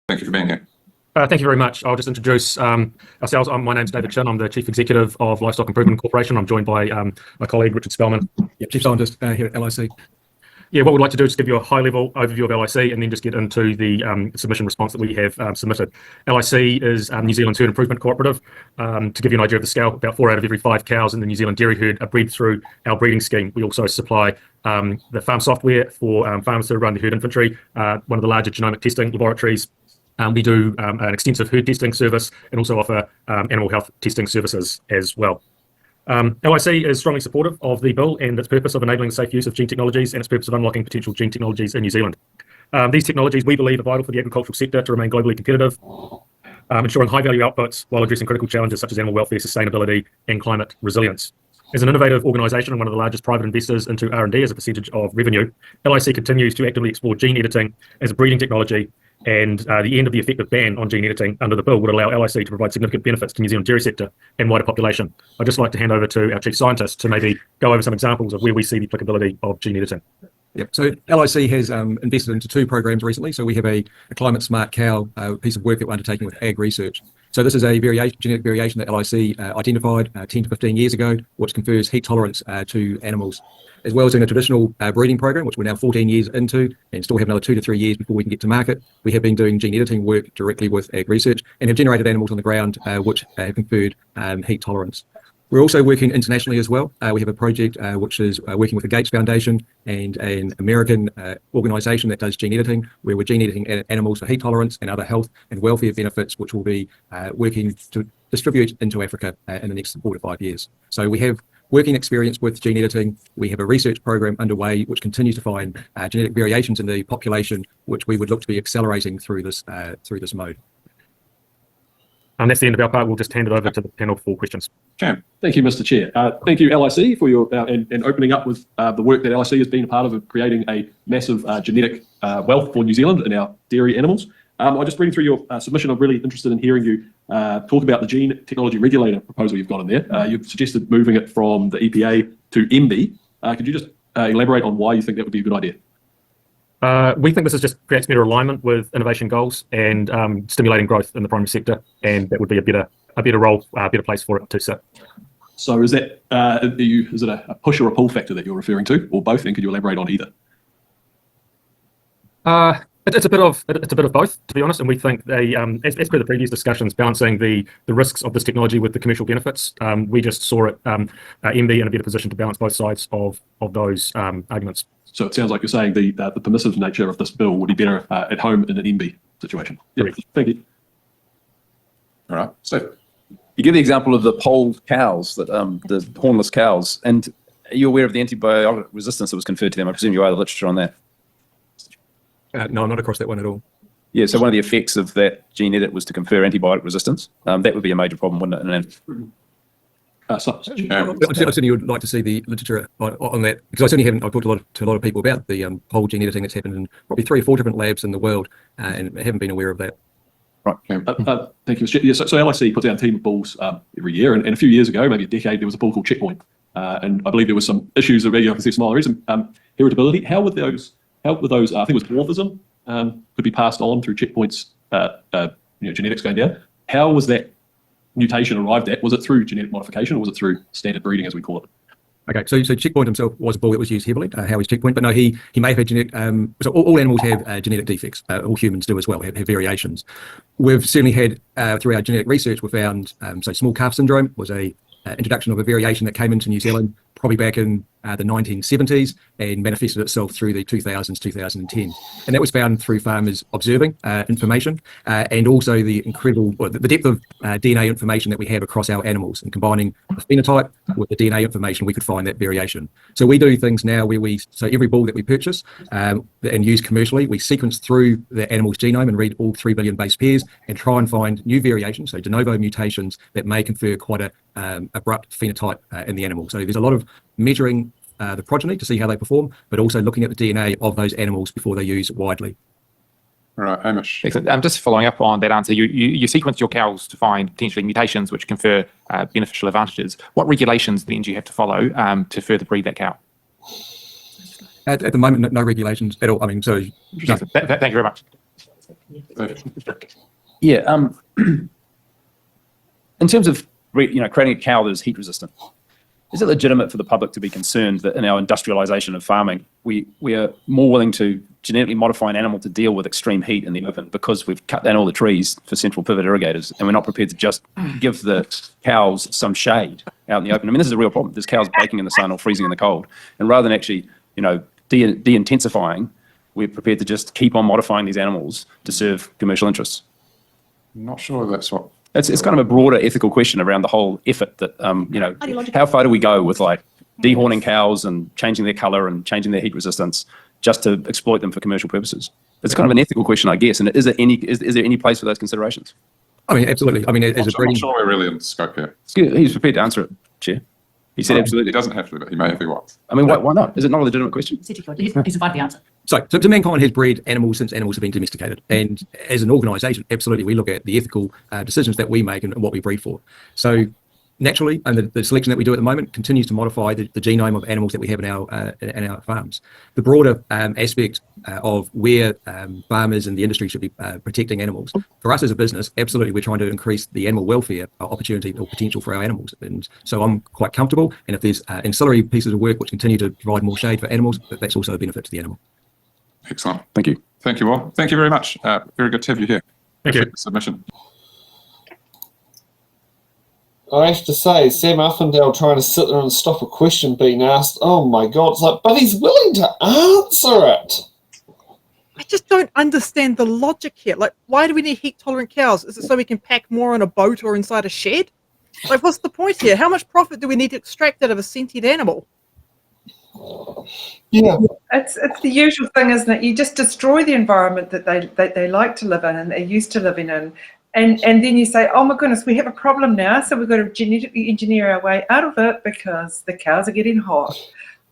Thank you for being here. Thank you very much. I'll just introduce ourselves. My name's David Chin. I'm the Chief Executive of Livestock Improvement Corporation. I'm joined by my colleague, Richard Spellman. Chief Scientist here at LIC. Yeah, what we'd like to do is give you a high-level overview of LIC and then just get into the submission response that we have submitted. LIC is New Zealand's herd improvement cooperative. To give you an idea of the scale, about 4 out of every 5 cows in the New Zealand dairy herd are bred through our breeding scheme. We also supply the farm software for farmers who run the herd inventory, one of the larger genomic testing laboratories. We do an extensive herd testing service and also offer animal health testing services as well. LIC is strongly supportive of the bill and its purpose of enabling the safe use of gene technologies and its purpose of unlocking potential gene technologies in New Zealand. These technologies, we believe, are vital for the agricultural sector to remain globally competitive, ensuring high-value outputs while addressing critical challenges such as animal welfare, sustainability, and climate resilience. As an innovative organisation and one of the largest private investors into R&D as a percentage of revenue, LIC continues to actively explore gene editing as a breeding technology, and the end of the effective ban on gene editing under the bill would allow LIC to provide significant benefits to New Zealand dairy sector and wider population. I'd just like to hand over to our Chief Scientist to maybe go over some examples of where we see the applicability of gene editing. Yep. So LIC has invested into 2 programs recently. So we have a climate smart cow piece of work that we're undertaking with ag research. So this is a genetic variation that LIC identified 10 to 15 years ago, which confers heat tolerance to animals, as well as in a traditional breeding program, which we're now 14 years into and still have another 2 to 3 years before we can get to market. We have been doing gene editing work directly with ag research and have generated animals on the ground which have conferred heat tolerance. We're also working internationally as well. We have a project which is working with the Gates Foundation and an American organisation that does gene editing, where we're gene editing animals for heat tolerance and other health and welfare benefits, which will be working to distribute into Africa in the next 4 to 5 years. So we have working experience with gene editing. We have a research program underway which continues to find genetic variations in the population, which we would look to be accelerating through this mode. And that's the end of our part. We'll just hand it over to the panel for questions. Okay. Thank you, Mr. Chair. Thank you, LIC, for your and opening up with the work that LIC has been a part of creating a massive genetic wealth for New Zealand and our dairy animals. I'm just reading through your submission. I'm really interested in hearing you talk about the gene technology regulator proposal you've got in there. You've suggested moving it from the EPA to MB. Could you just elaborate on why you think that would be a good idea? We think this is just creates better alignment with innovation goals and stimulating growth in the primary sector, and that would be a better role, a better place for it to sit. So is that is it a push or a pull factor that you're referring to, or both? And could you elaborate on either? It's a bit of both, to be honest. And we think they, as per the previous discussions, balancing the risks of this technology with the commercial benefits, we just saw it MB in a better position to balance both sides of those arguments. So it sounds like you're saying the permissive nature of this bill would be better at home in an MB situation. Yeah, thank you. All right. So you give the example of the polled cows, that the hornless cows, and are you aware of the antibiotic resistance that was conferred to them? I presume you are the literature on that. No, I'm not across that one at all. Yeah, so one of the effects of that gene edit was to confer antibiotic resistance. That would be a major problem, wouldn't it? I certainly would like to see the literature on that, because I certainly haven't. I've talked to a lot of people about the whole gene editing that's happened in probably 3 or 4 different labs in the world, and haven't been aware of that. Right. Thank you, Mr. Chair. So LIC puts out a team of bulls every year, and a few years ago, maybe a decade, there was a bull called Checkpoint, and I believe there was some issues of, I can see small areas, heritability. How would those? I think it was dwarfism could be passed on through Checkpoint's genetics going down. How was that mutation arrived at? Was it through genetic modification, or was it through standard breeding, as we call it? Okay, so Checkpoint himself was a bull that was used heavily. How is Checkpoint? But no, he may have had genetic. So all animals have genetic defects. All humans do as well. Have variations. We've certainly had through our genetic research, we found so small calf syndrome was a introduction of a variation that came into New Zealand probably back in the 1970s and manifested itself through the 2000s, 2010. And that was found through farmers observing information and also the the depth of DNA information that we have across our animals, and combining the phenotype with the DNA information, we could find that variation. So we do things now where so every bull that we purchase and use commercially, we sequence through the animal's genome and read all 3 billion base pairs and try and find new variations, so de novo mutations that may confer quite a abrupt phenotype in the animal. So there's a lot of measuring the progeny to see how they perform, but also looking at the DNA of those animals before they use widely. All right, Hamish. Excellent. I'm just following up on that answer. You sequence your cows to find potentially mutations which confer beneficial advantages. What regulations then do you have to follow to further breed that cow? At the moment, no regulations at all. I mean, so no. Thank you very much. Yeah. In terms of creating a cow that is heat resistant, is it legitimate for the public to be concerned that in our industrialization of farming, we are more willing to genetically modify an animal to deal with extreme heat in the open because we've cut down all the trees for central pivot irrigators and we're not prepared to just give the cows some shade out in the open? I mean, this is a real problem. There's cows baking in the sun or freezing in the cold. And rather than actually, de-intensifying, we're prepared to just keep on modifying these animals to serve commercial interests. I'm not sure that's what. It's kind of a broader ethical question around the whole effort that, how far do we go with like dehorning cows and changing their color and changing their heat resistance just to exploit them for commercial purposes? It's kind of an ethical question, I guess. And is there any place for those considerations? I mean, absolutely. I mean, as a I'm not breeding, sure we're really in scope here. He's prepared to answer it, Chair. He said He absolutely. doesn't have to, but he may if he wants. I mean, why not? Is it not a legitimate question? He's provided the answer. so mankind has bred animals since animals have been domesticated. And as an organisation, absolutely, we look at the ethical decisions that we make and what we breed for. So naturally, and the selection that we do at the moment continues to modify the genome of animals that we have in our farms. The broader aspect of where farmers and the industry should be protecting animals, for us as a business, absolutely, we're trying to increase the animal welfare opportunity or potential for our animals. And so I'm quite comfortable. And if there's ancillary pieces of work which continue to provide more shade for animals, that's also a benefit to the animal. Excellent. Thank you. Thank you all. Thank you very much. Very good to have you here. Thank you. Perfect submission. I have to say, Sam Uffindale trying to sit there and stop a question being asked, oh my God, it's like, but he's willing to answer it. I just don't understand the logic here. Like, why do we need heat-tolerant cows? Is it so we can pack more on a boat or inside a shed? Like, what's the point here? How much profit do we need to extract out of a sentient animal? Yeah. It's the usual thing, isn't it? You just destroy the environment that they like to live in and they're used to living in. And then you say, oh my goodness, we have a problem now, so we've got to genetically engineer our way out of it because the cows are getting hot.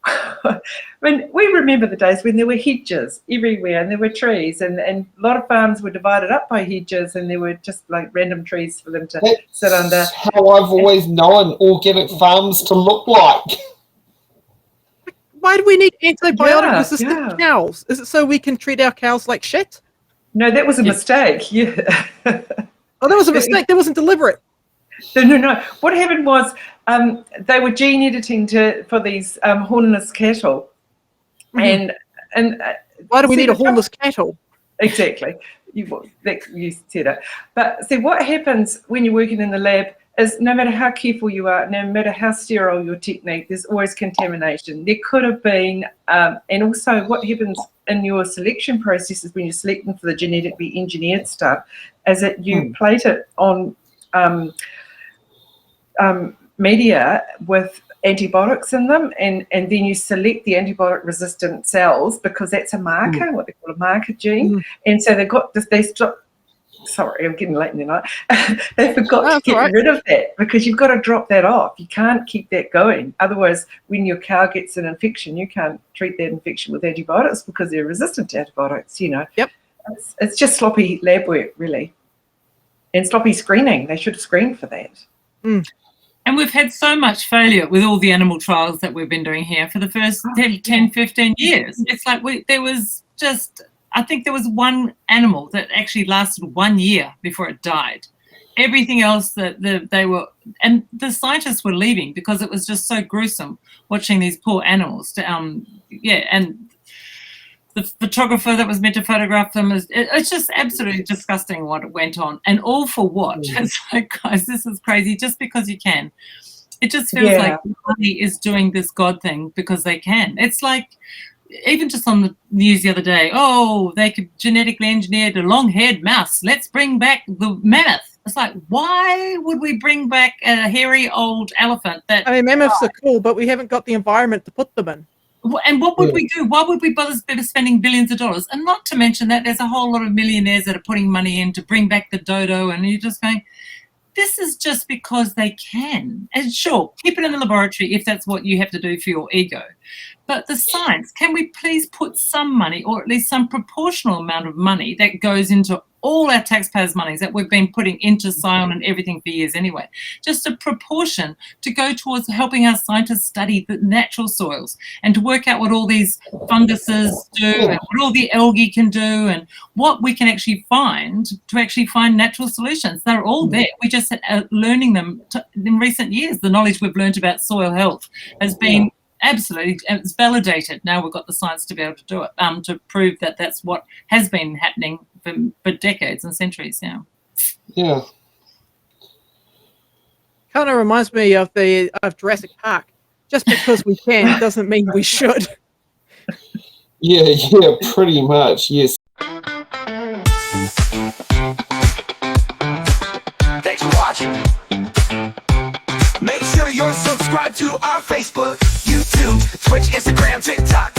I mean, we remember the days when there were hedges everywhere and there were trees and a lot of farms were divided up by hedges and there were just like random trees for them to sit under. How I've always known organic farms to look like. Why do we need antibiotic-resistant cows? Is it so we can treat our cows like shit? No, that was a mistake. Yeah. Oh, that was a mistake. That wasn't deliberate. No. What happened was they were gene editing for these hornless cattle, and why do we need a hornless cattle? Exactly, you said it. But see, what happens when you're working in the lab is no matter how careful you are, no matter how sterile your technique, there's always contamination. There could have been, and also what happens in your selection processes when you're selecting for the genetically engineered stuff is that you plate it on media with antibiotics in them, and then you select the antibiotic resistant cells because that's a marker, what they call a marker gene. And so sorry, I'm getting late in the night. They forgot to get rid of that because you've got to drop that off. You can't keep that going. Otherwise, when your cow gets an infection, you can't treat that infection with antibiotics because they're resistant to antibiotics, Yep. It's just sloppy lab work, really. And sloppy screening. They should have screened for that. And we've had so much failure with all the animal trials that we've been doing here for the first 10, 15 years. It's like I think there was one animal that actually lasted 1 year before it died. Everything else and the scientists were leaving because it was just so gruesome watching these poor animals. And the photographer that was meant to photograph them it's just absolutely disgusting what went on, and all for what? It's like, guys, this is crazy. Just because you can, it just feels like money is doing this God thing because they can. It's like, even just on the news the other day, they could genetically engineer a long-haired mouse. Let's bring back the mammoth. It's like, why would we bring back a hairy old elephant? Mammoths are cool, but we haven't got the environment to put them in. And what would we do? Why would we bother spending billions of dollars? And not to mention that there's a whole lot of millionaires that are putting money in to bring back the dodo, and you're just going, this is just because they can. And sure, keep it in the laboratory if that's what you have to do for your ego. But the science, can we please put some money, or at least some proportional amount of money that goes into all our taxpayers' monies that we've been putting into Scion and everything for years anyway, just a proportion to go towards helping our scientists study the natural soils and to work out what all these funguses do and what all the algae can do and what we can actually find to actually find natural solutions. They're all there. We just are learning them in recent years. The knowledge we've learned about soil health has been absolutely, it's validated. Now we've got the science to be able to do it, to prove that that's what has been happening for decades and centuries now. Yeah. Kind of reminds me of Jurassic Park. Just because we can doesn't mean we should. Yeah, pretty much, yes. Thanks for watching. Make sure you're subscribed to our Facebook, YouTube, Twitch, Instagram, TikTok.